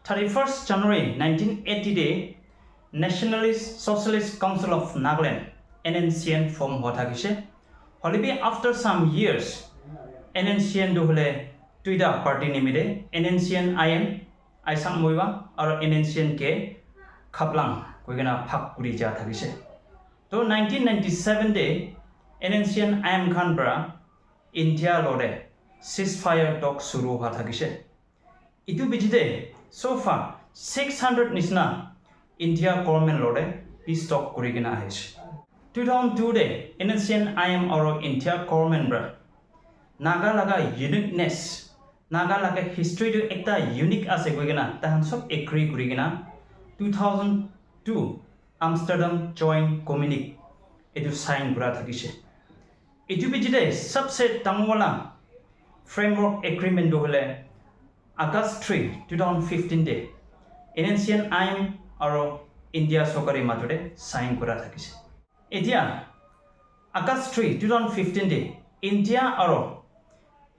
31st January 1980 Nationalist Socialist Council of Nagaland NNCM form hota gise. Holibi after some years NNCM do hole tuida party nimide NNCM-IM Aisam moiba or NNCM ke khaplang koigena phak puri ja thagise. To 1997 de NNCM-IM Khanbra India lode ceasefire talk suru ha thagise. Itu bijide so far 600 nisna India government lode peace talk kurigena ahise. 2002 de NSCM-IM or India government bra Naga laga uniqueness Naga laga history to ekta unique ase koigena tahan sob agree kurigena 2002 Amsterdam Joint Communique edu sign kura thakise. Edu bijide sabse tangwala framework agreement do hole August 3, 2015 de NNCM-IM or India Sokari Matode sign kura thakise. Etia August 3, 2015 de India or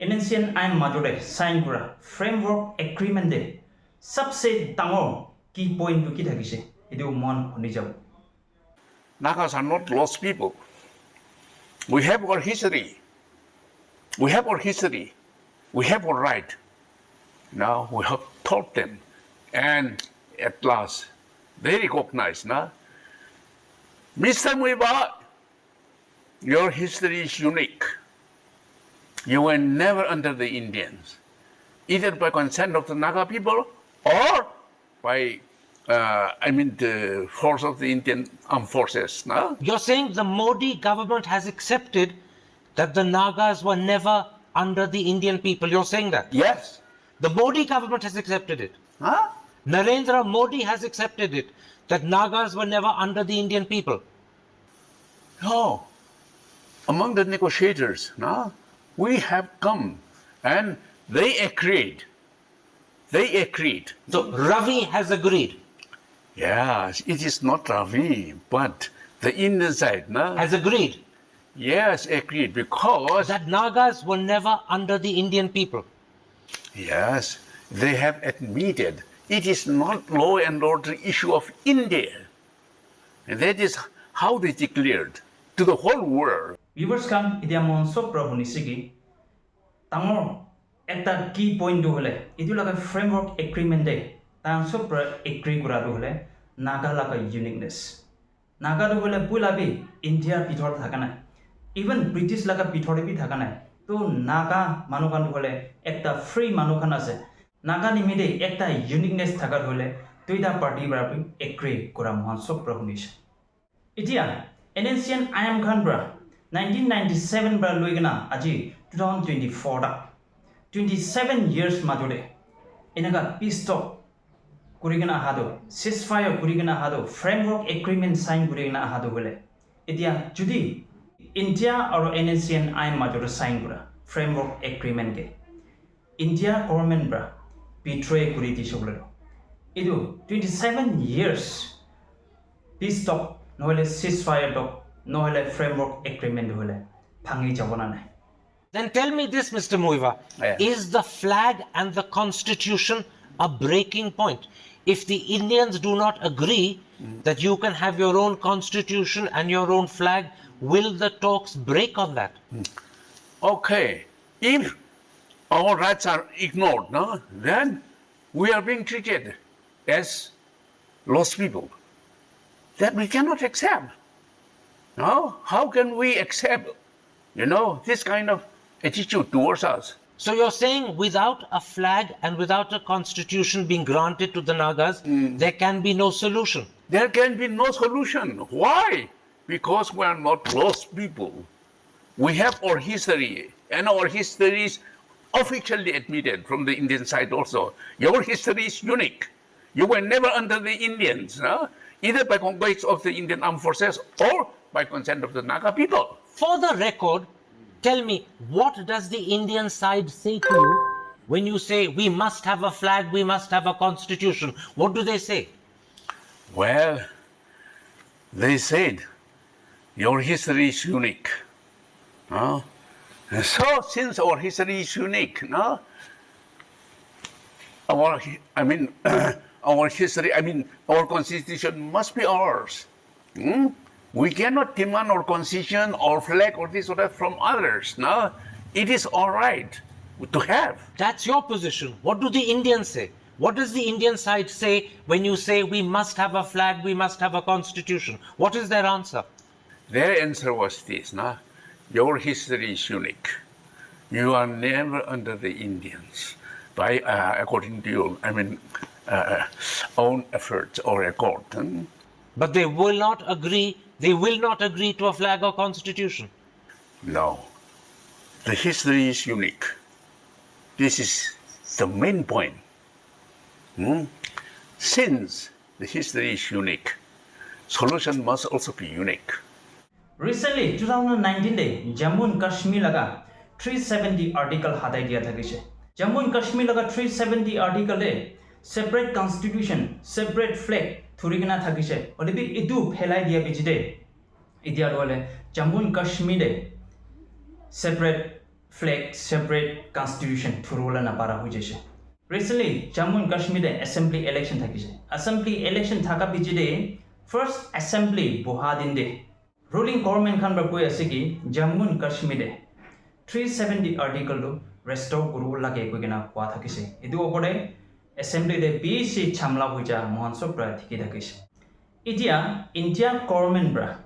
NNCM-IM Matode sign kura framework agreement de sabse tango key point to ki thakise. Edu mon honijab. Nagas are not lost people. We have our history. We have our history. We have our right. Now we have taught them, and at last they recognize. Now, Mr. Muiba, your history is unique. You were never under the Indians, either by consent of the Naga people or by, the force of the Indian armed forces. No? You're saying the Modi government has accepted that the Nagas were never under the Indian people. You're saying that? Yes. The Modi government has accepted it. Huh? Narendra Modi has accepted it, that Nagas were never under the Indian people. No. Among the negotiators, no, we have come and they agreed. They agreed. So Ravi has agreed. Yes, it is not Ravi, but the Indian side, no? Has agreed. Yes, agreed, because That Nagas were never under the Indian people. yes, they have admitted it is not law and order issue of India. And that is how they declared to the whole world. Viewers kan idia mon so prabhuni sigi tangor ekta key point do hole idu laga framework agreement de tang so agree kura do hole Naga laga uniqueness. Naga do hole pulabi India bithor thakana. Even British laga bithore bi thakana. To Naga manukan do hole ekta free manukan ase. Naga nimide ekta uniqueness thakat hole tuida party bra agree kura mon so prabhuni. Itia NNCM-IM Khanbra 1997 bra loigena aji 2024 da 27 years majode enaga peace talk kurigena hado ceasefire kurigena hado framework agreement sign kurigena hado hole etia judi India or NNCM-IM majode sign kura framework agreement ke India government bra betray kuri di soblero idu 27 years peace talk nohole ceasefire talk nohole framework agreement hole phangi jabona nai. Then tell me this, Mr. Muiva, Yes. is the flag and the constitution a breaking point? If the Indians do not agree that you can have your own constitution and your own flag, will the talks break on that? Okay, if our rights are ignored, no, then we are being treated as lost people. That we cannot accept. No, how can we accept, this kind of attitude towards us? So you're saying without a flag and without a constitution being granted to the Nagas, there can be no solution. There can be no solution. Why? Because we are not lost people. We have our history, and our history is officially admitted from the Indian side also. Your history is unique. You were never under the Indians, no? Either by conquest of the Indian armed forces or by consent of the Naga people. For the record, tell me, what does the Indian side say to you when you say we must have a flag, we must have a constitution? What do they say? Well, they said, your history is unique. No? And so, since our history is unique, no? our history, our constitution must be ours. We cannot demand our constitution or flag or this or that from others. No, it is all right to have. That's your position. What do the Indians say? What does the Indian side say when you say we must have a flag, we must have a constitution? What is their answer? Their answer was this, your history is unique. You are never under the Indians, according to your, own efforts or accord. But they will not agree to a flag or constitution. No, the history is unique. This is the main point. Since the history is unique, solution must also be unique. Recently, 2019 day, Jammu and Kashmir laga 370 article hatai dia thakise. Jammu and Kashmir laga 370 article de separate constitution, separate flag thurigina thakise. Olibi idu phelai dia bijide. Idia dole Jammu and Kashmir de separate flag, separate constitution thurula na para hujese. Recently, Jammu and Kashmir de assembly election thakise. Assembly election thaka bijide first assembly bohadin de. Ruling government kan bakoi asiki Jammu and Kashmir de 370 article to restore guru lage kogena kwa thakise. Idu opore assembly de BC chamla buja mohanso pra thiki thakise. Itia India government bra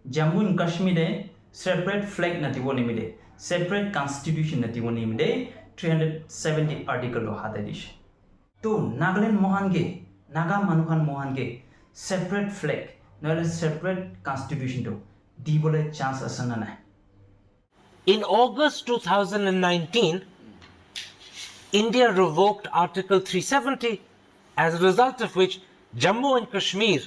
Jammu and Kashmir de separate flag natibo nimide, separate constitution natibo nimide 370 article to hata dish. To Nagaland mohange, Naga manukan mohange separate flag, no separate constitution to dibole chance asanana. In August 2019, India revoked Article 370, as a result of which Jammu and Kashmir,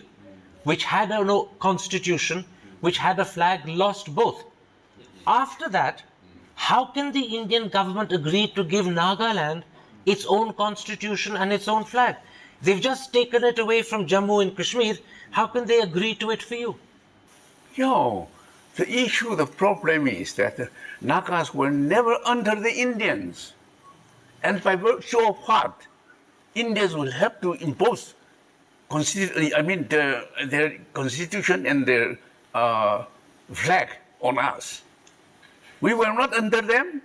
which had no constitution, which had a flag, lost both. After that, how can the Indian government agree to give Nagaland its own constitution and its own flag? They've just taken it away from Jammu and Kashmir. How can they agree to it for you? The problem is that the Nagas were never under the Indians. And by virtue of what, Indians will have to impose their constitution and their flag on us. We were not under them,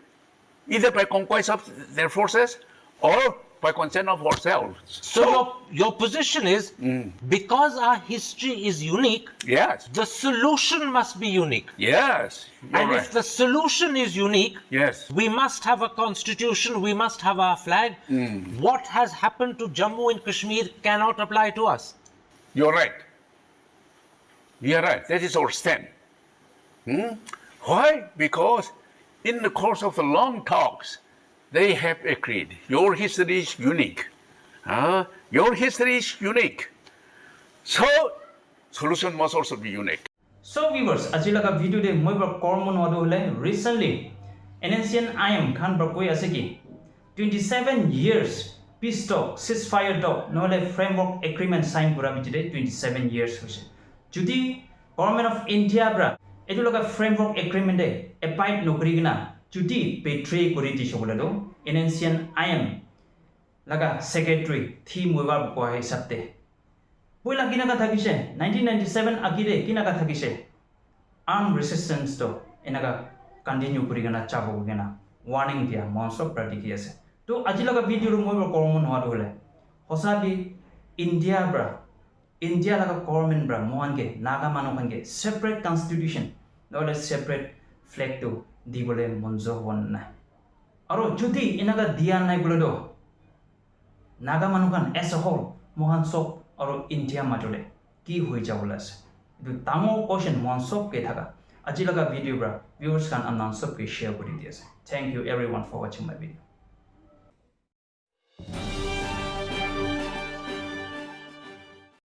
either by conquest of their forces or by consent of ourselves. So your position is, because our history is unique, yes, the solution must be unique. Yes. And if the solution is unique, yes, we must have a constitution, we must have our flag. What has happened to Jammu and Kashmir cannot apply to us. You're right. You're right. That is our stand. Why? Because in the course of the long talks, they have agreed. Your history is unique. Your history is unique. So, solution must also be unique. So viewers, ajilaga video de moiba kormon wadu hole recently NSCM-IM khan bakoi aseki 27 years peace talk, ceasefire talk, no framework agreement sign kura bijide 27 years hoise. Judi government of India bra etu laga framework agreement de abide nokri gina Judi betray kori dishobola do NSCM-IM laga secretary thi moiba ko hai sabte. Poila kina ka thakise 1997 agire kina ka thakise armed resistance to enaga continue kuri gana chabo gana warning dia monso pratiki ase. To ajilaga video ro moiba kormon hadu hole hosabi India bra India laga government bra mohange naga manokange separate constitution no separate flag to dibole monzo wonna aro judi inaga dia nai bulodo naga manukan as a whole mohan sok aro India matole ki hoi jabola ase du tamo question mon sok ke thaga ajilaga video bra viewers kan announce ke share kori diase. Thank you everyone for watching my video.